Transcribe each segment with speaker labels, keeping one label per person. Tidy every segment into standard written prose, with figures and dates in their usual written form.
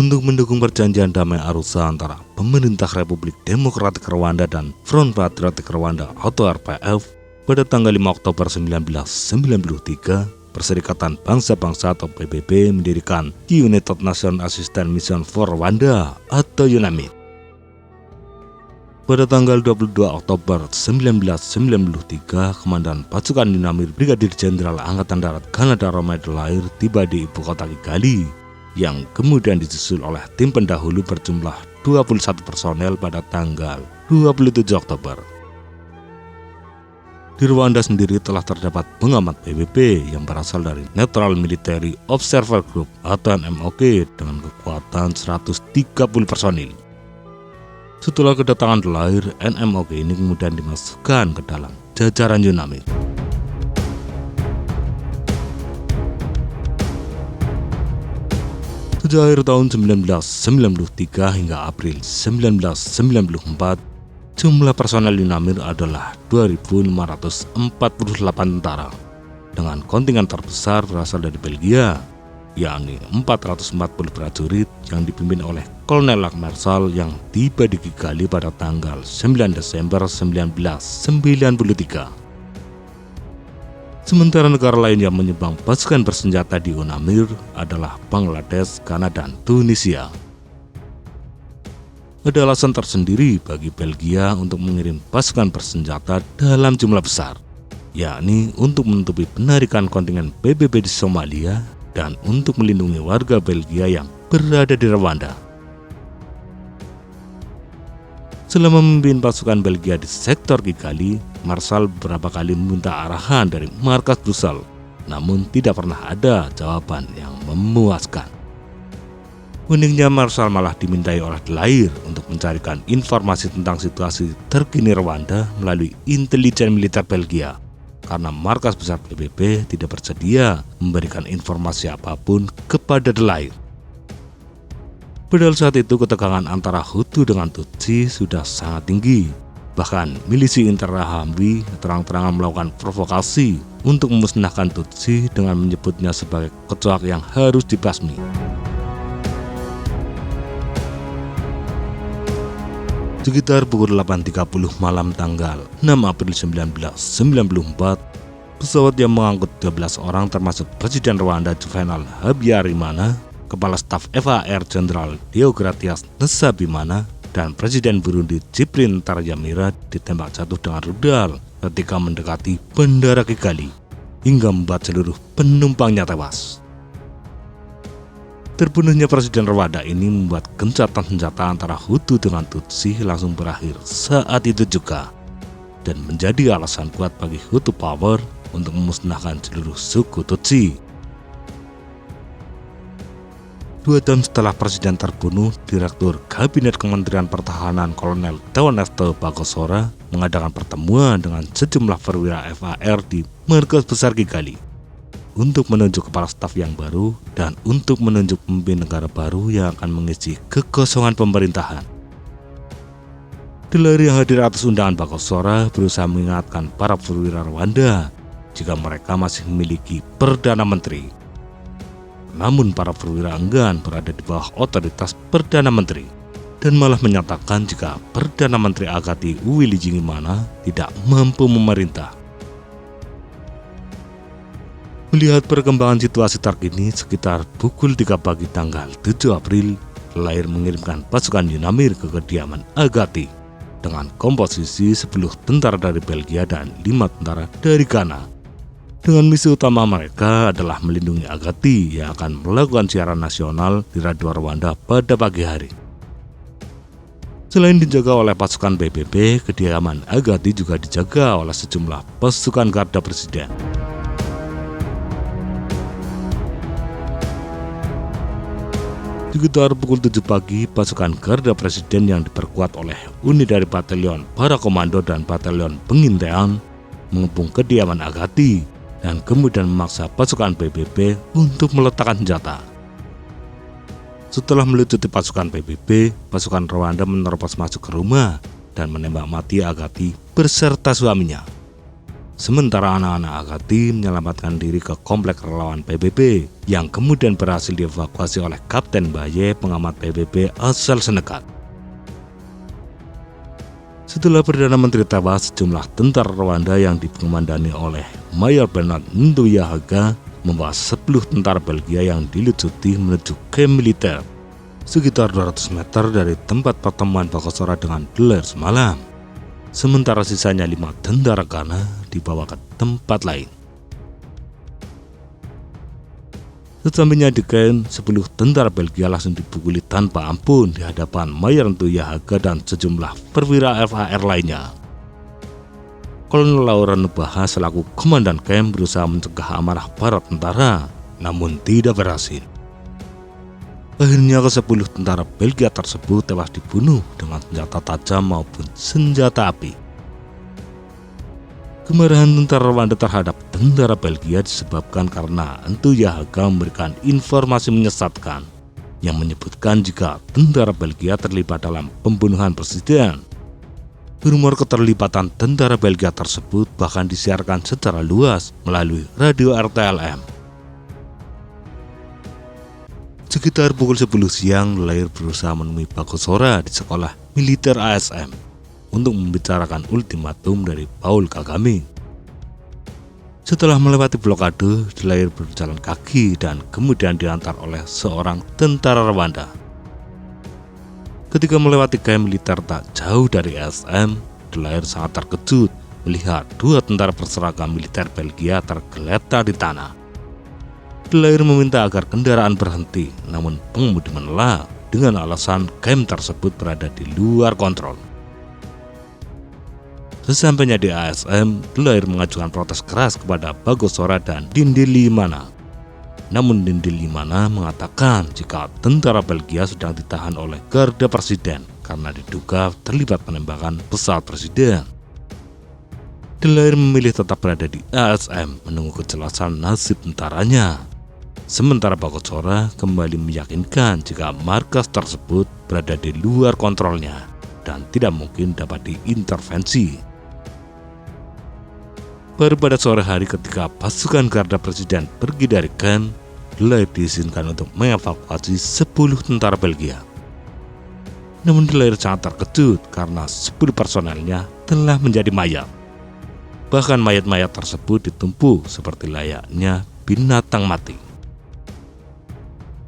Speaker 1: untuk mendukung perjanjian damai Arusha antara pemerintah Republik Demokratik Rwanda dan Front Patriotic Rwanda atau RPF pada tanggal 5 Oktober 1993, Perserikatan Bangsa-Bangsa atau PBB mendirikan United Nations Assistance Mission for Rwanda atau UNAMID. Pada tanggal 22 Oktober 1993, Komandan Pasukan UNAMID Brigadir Jenderal Angkatan Darat Kanada Romain Delair tiba di ibu kota Kigali, yang kemudian disusul oleh tim pendahulu berjumlah 21 personel pada tanggal 27 Oktober. Di Rwanda sendiri telah terdapat pengamat PBB yang berasal dari Neutral Military Observer Group atau NMOG dengan kekuatan 130 personil. Setelah kedatangan Delair, NMOG ini kemudian dimasukkan ke dalam jajaran UNAMID. Sejak akhir tahun 1993 hingga April 1994, jumlah personel UNAMID adalah 2.548 tentara, dengan kontingen terbesar berasal dari Belgia, yakni 440 prajurit yang dipimpin oleh Kolonel Laksmarsal yang tiba di Kigali pada tanggal 9 Desember 1993. Sementara negara lain yang menyumbang pasukan bersenjata di UNAMID adalah Bangladesh, Ghana, dan Tunisia. Ada alasan tersendiri bagi Belgia untuk mengirim pasukan bersenjata dalam jumlah besar, yakni untuk menutupi penarikan kontingen PBB di Somalia dan untuk melindungi warga Belgia yang berada di Rwanda. Selama memimpin pasukan Belgia di sektor Kigali, Marshal beberapa kali meminta arahan dari markas Brussels, namun tidak pernah ada jawaban yang memuaskan. Uniknya, Marshal malah dimintai oleh Delair untuk mencarikan informasi tentang situasi terkini Rwanda melalui intelijen militer Belgia, karena markas besar PBB tidak bersedia memberikan informasi apapun kepada Delair. Padahal saat itu ketegangan antara Hutu dengan Tutsi sudah sangat tinggi. Bahkan milisi Interahamwe terang-terangan melakukan provokasi untuk memusnahkan Tutsi dengan menyebutnya sebagai kecoak yang harus dibasmi. Sekitar pukul 8.30 malam tanggal 6 April 1994, pesawat yang mengangkut 12 orang termasuk Presiden Rwanda Juvenal Habyarimana, Kepala Staf FAR Jenderal Deogratias Nessabimana, dan Presiden Burundi Cyprien Ntaryamira ditembak jatuh dengan rudal ketika mendekati Bandara Kigali, hingga membuat seluruh penumpangnya tewas. Terbunuhnya Presiden Rwanda ini membuat gencatan senjata antara Hutu dengan Tutsi langsung berakhir saat itu juga, dan menjadi alasan kuat bagi Hutu Power untuk memusnahkan seluruh suku Tutsi. 2 jam setelah Presiden terbunuh, Direktur Kabinet Kementerian Pertahanan Kolonel Theoneste Bagosora mengadakan pertemuan dengan sejumlah perwira FAR di markas besar Kigali untuk menunjuk kepala staf yang baru dan untuk menunjuk pemimpin negara baru yang akan mengisi kekosongan pemerintahan. Delair yang hadir atas undangan Bagosora berusaha mengingatkan para perwira Rwanda jika mereka masih memiliki Perdana Menteri. Namun para perwira enggan berada di bawah otoritas Perdana Menteri dan malah menyatakan jika Perdana Menteri Agati Uwilingiyimana tidak mampu memerintah. Melihat perkembangan situasi terkini, sekitar pukul 3 pagi tanggal 7 April, Delair mengirimkan pasukan UNAMID ke kediaman Agati dengan komposisi 10 tentara dari Belgia dan 5 tentara dari Ghana. Dengan misi utama mereka adalah melindungi Agati yang akan melakukan siaran nasional di radio Rwanda pada pagi hari. Selain dijaga oleh pasukan PBB, kediaman Agati juga dijaga oleh sejumlah pasukan garda presiden. Sekitar pukul 7 pagi, pasukan garda presiden yang diperkuat oleh unit dari batalion para komando dan batalion pengintaian mengepung kediaman Agati dan kemudian memaksa pasukan PBB untuk meletakkan senjata. Setelah melucuti pasukan PBB, pasukan Rwanda menerobos masuk ke rumah dan menembak mati Agati beserta suaminya. Sementara anak-anak Agati menyelamatkan diri ke komplek relawan PBB yang kemudian berhasil dievakuasi oleh Kapten Baye, pengamat PBB asal Senegal. Setelah Perdana Menteri tewas, sejumlah tentara Rwanda yang dikomandani oleh Mayor Bernard Ntuyahaka membawa 10 tentara Belgia yang dilucuti menuju kamp militer sekitar 200 meter dari tempat pertemuan Bagosora dengan De Laer semalam. Sementara sisanya 5 tentara Ghana dibawa ke tempat lain. Sesampainya di kamp, 10 tentara Belgia langsung dipukuli tanpa ampun di hadapan Mayor Ntuyahaka dan sejumlah perwira FAR lainnya. Kolonel Laurent Nubaha selaku komandan kamp berusaha mencegah amarah para tentara, namun tidak berhasil. Akhirnya ke-10 tentara Belgia tersebut tewas dibunuh dengan senjata tajam maupun senjata api. Kemarahan tentara Rwanda terhadap tentara Belgia disebabkan karena Ntuyahaka memberikan informasi menyesatkan yang menyebutkan jika tentara Belgia terlibat dalam pembunuhan presiden. Rumor keterlibatan tentara Belgia tersebut bahkan disiarkan secara luas melalui radio RTLM. Sekitar pukul 10 siang, De Laer berusaha menemui Bagosora di sekolah militer ASM untuk membicarakan ultimatum dari Paul Kagame. Setelah melewati blokade, De Laer berjalan kaki dan kemudian diantar oleh seorang tentara Rwanda. Ketika melewati kamp militer tak jauh dari ASM, De Laer sangat terkejut melihat 2 tentara berseragam militer Belgia tergeletak di tanah. De Laer meminta agar kendaraan berhenti, namun pengemudi menolak dengan alasan kamp tersebut berada di luar kontrol. Sesampainya di ASM, De Laer mengajukan protes keras kepada Bagosora dan Dindilimana. Namun Dindilimana mengatakan jika tentara Belgia sedang ditahan oleh garda presiden karena diduga terlibat penembakan pesawat presiden. De Laer memilih tetap berada di ASM menunggu kejelasan nasib tentaranya. Sementara Bagosora kembali meyakinkan jika markas tersebut berada di luar kontrolnya dan tidak mungkin dapat diintervensi. Baru pada sore hari ketika pasukan garda presiden pergi dari kamp, De Laer diizinkan untuk mengevakuasi 10 tentara Belgia. Namun De Laer sangat terkejut karena 10 personelnya telah menjadi mayat. Bahkan mayat-mayat tersebut ditumpuk seperti layaknya binatang mati.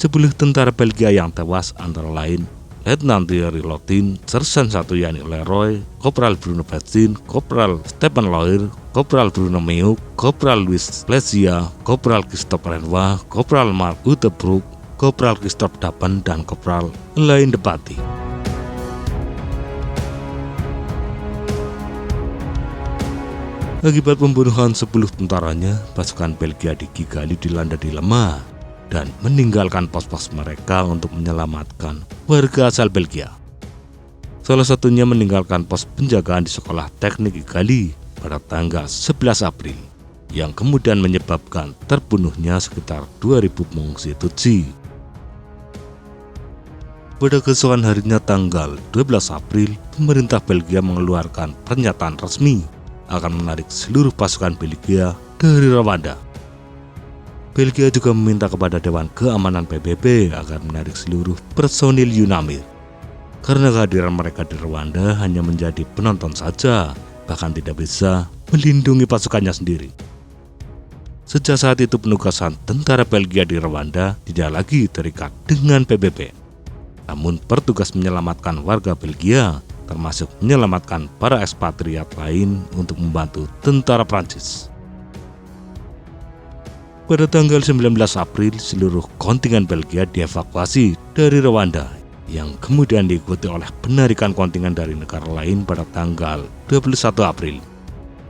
Speaker 1: 10 tentara Belgia yang tewas antara lain Letnan Thierry Lotin, Sersan 1 Yannick Leroy, Kopral Bruno Bestin, Kopral Stephen Loir, Kopral Bruno Meuk, Kopral Louis Lesia, Kopral Christophe Renoir, Kopral Mark Utebruk, Kopral Christophe Dapen, dan Kopral Elaine Depati. Akibat pembunuhan 10 tentaranya, pasukan Belgia di Kigali dilanda dilema dan meninggalkan pos-pos mereka untuk menyelamatkan warga asal Belgia. Salah satunya meninggalkan pos penjagaan di sekolah teknik Kigali pada tanggal 11 April, yang kemudian menyebabkan terbunuhnya sekitar 2.000 pengungsi Tutsi. Pada keesokan harinya tanggal 12 April, pemerintah Belgia mengeluarkan pernyataan resmi akan menarik seluruh pasukan Belgia dari Rwanda. Belgia juga meminta kepada Dewan Keamanan PBB agar menarik seluruh personil UNAMIR, karena kehadiran mereka di Rwanda hanya menjadi penonton saja, bahkan tidak bisa melindungi pasukannya sendiri. Sejak saat itu penugasan tentara Belgia di Rwanda tidak lagi terikat dengan PBB, namun bertugas menyelamatkan warga Belgia, termasuk menyelamatkan para ekspatriat lain untuk membantu tentara Prancis. Pada tanggal 19 April, seluruh kontingen Belgia dievakuasi dari Rwanda, yang kemudian diikuti oleh penarikan kontingen dari negara lain pada tanggal 21 April,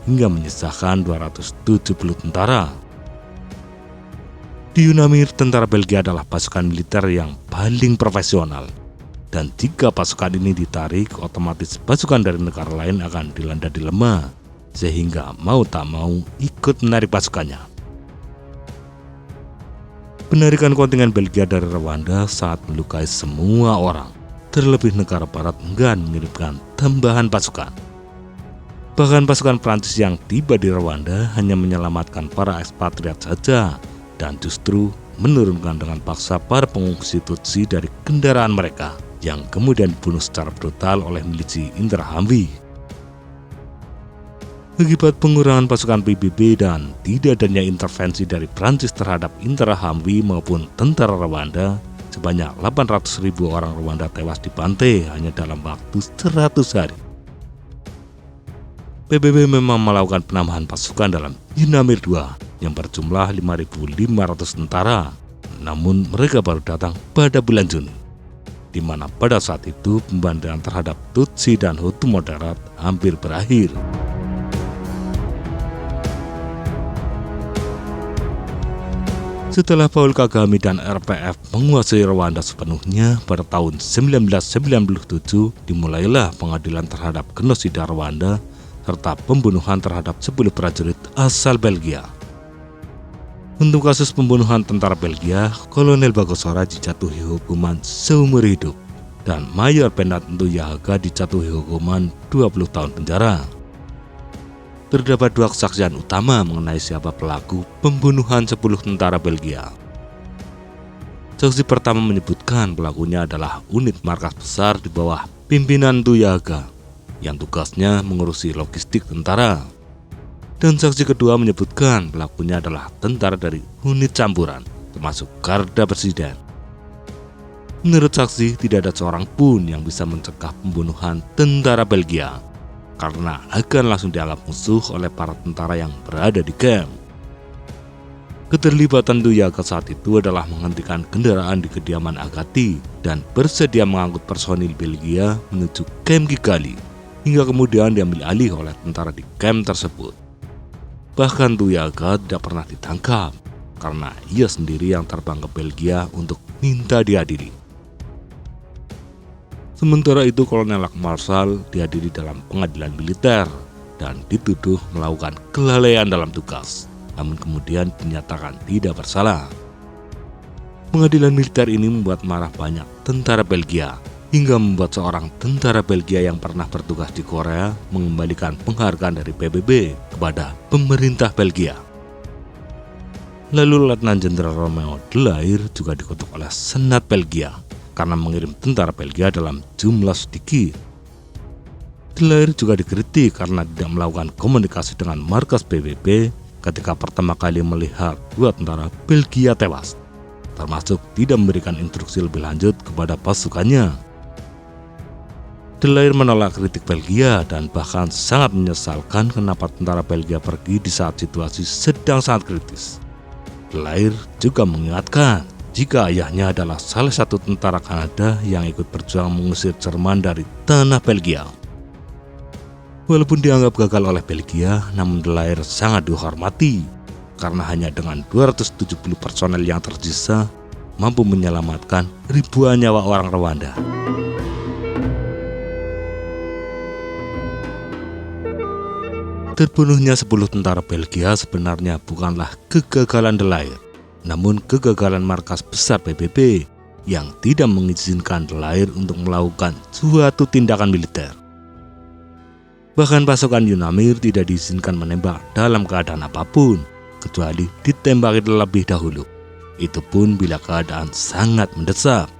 Speaker 1: hingga menyisakan 270 tentara. Di UNAMIR, tentara Belgia adalah pasukan militer yang paling profesional, dan jika pasukan ini ditarik, otomatis pasukan dari negara lain akan dilanda dilema, sehingga mau tak mau ikut menarik pasukannya. Penarikan kontingen Belgia dari Rwanda sangat melukai semua orang, terlebih negara barat enggan mengirimkan tambahan pasukan. Bahkan pasukan Prancis yang tiba di Rwanda hanya menyelamatkan para ekspatriat saja dan justru menurunkan dengan paksa para pengungsi Tutsi dari kendaraan mereka yang kemudian dibunuh secara brutal oleh milisi Interahamwe. Akibat pengurangan pasukan PBB dan tidak adanya intervensi dari Prancis terhadap Interahamwe maupun tentara Rwanda, sebanyak 800.000 orang Rwanda tewas dibantai hanya dalam waktu 100 hari. PBB memang melakukan penambahan pasukan dalam UNAMIR II yang berjumlah 5.500 tentara, namun mereka baru datang pada bulan Juni, di mana pada saat itu pembantaian terhadap Tutsi dan Hutu moderat hampir berakhir. Setelah Paul Kagame dan RPF menguasai Rwanda sepenuhnya pada tahun 1997, dimulailah pengadilan terhadap genosida Rwanda serta pembunuhan terhadap 10 prajurit asal Belgia. Untuk kasus pembunuhan tentara Belgia, Kolonel Bagosora dijatuhi hukuman seumur hidup dan Mayor Bernard Ntuyahaka dijatuhi hukuman 20 tahun penjara. Terdapat 2 kesaksian utama mengenai siapa pelaku pembunuhan 10 tentara Belgia. Saksi pertama menyebutkan pelakunya adalah unit markas besar di bawah pimpinan Ntuyahaka yang tugasnya mengurusi logistik tentara. Dan saksi kedua menyebutkan pelakunya adalah tentara dari unit campuran, termasuk Garda Presiden. Menurut saksi, tidak ada seorang pun yang bisa mencegah pembunuhan tentara Belgia, karena akan langsung dianggap musuh oleh para tentara yang berada di kamp. Keterlibatan Ntuyahaka saat itu adalah menghentikan kendaraan di kediaman Agati dan bersedia mengangkut personil Belgia menuju kamp Kigali, hingga kemudian diambil alih oleh tentara di kamp tersebut. Bahkan Ntuyahaka tidak pernah ditangkap, karena ia sendiri yang terbang ke Belgia untuk minta diadili. Sementara itu, Kolonel Marshal dihadiri dalam pengadilan militer dan dituduh melakukan kelalaian dalam tugas, namun kemudian dinyatakan tidak bersalah. Pengadilan militer ini membuat marah banyak tentara Belgia, hingga membuat seorang tentara Belgia yang pernah bertugas di Korea mengembalikan penghargaan dari PBB kepada pemerintah Belgia. Lalu Letnan Jenderal Romeo Dallaire juga dikutuk oleh Senat Belgia karena mengirim tentara Belgia dalam jumlah sedikit. Dallaire juga dikritik karena tidak melakukan komunikasi dengan markas PBB ketika pertama kali melihat 2 tentara Belgia tewas, termasuk tidak memberikan instruksi lebih lanjut kepada pasukannya. Dallaire menolak kritik Belgia dan bahkan sangat menyesalkan kenapa tentara Belgia pergi di saat situasi sedang sangat kritis. Dallaire juga mengingatkan jika ayahnya adalah salah satu tentara Kanada yang ikut berjuang mengusir Jerman dari tanah Belgia. Walaupun dianggap gagal oleh Belgia, namun Dallaire sangat dihormati karena hanya dengan 270 personel yang tersisa mampu menyelamatkan ribuan nyawa orang Rwanda. Terbunuhnya 10 tentara Belgia sebenarnya bukanlah kegagalan Dallaire, namun kegagalan markas besar PBB yang tidak mengizinkan Dallaire untuk melakukan suatu tindakan militer. Bahkan pasukan UNAMIR tidak diizinkan menembak dalam keadaan apapun, kecuali ditembaki terlebih dahulu. Itu pun bila keadaan sangat mendesak.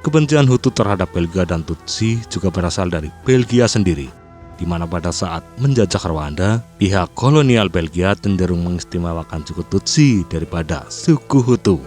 Speaker 1: Kebencian Hutu terhadap Belgia dan Tutsi juga berasal dari Belgia sendiri, di mana pada saat menjajah Rwanda, pihak kolonial Belgia cenderung mengistimewakan suku Tutsi daripada suku Hutu.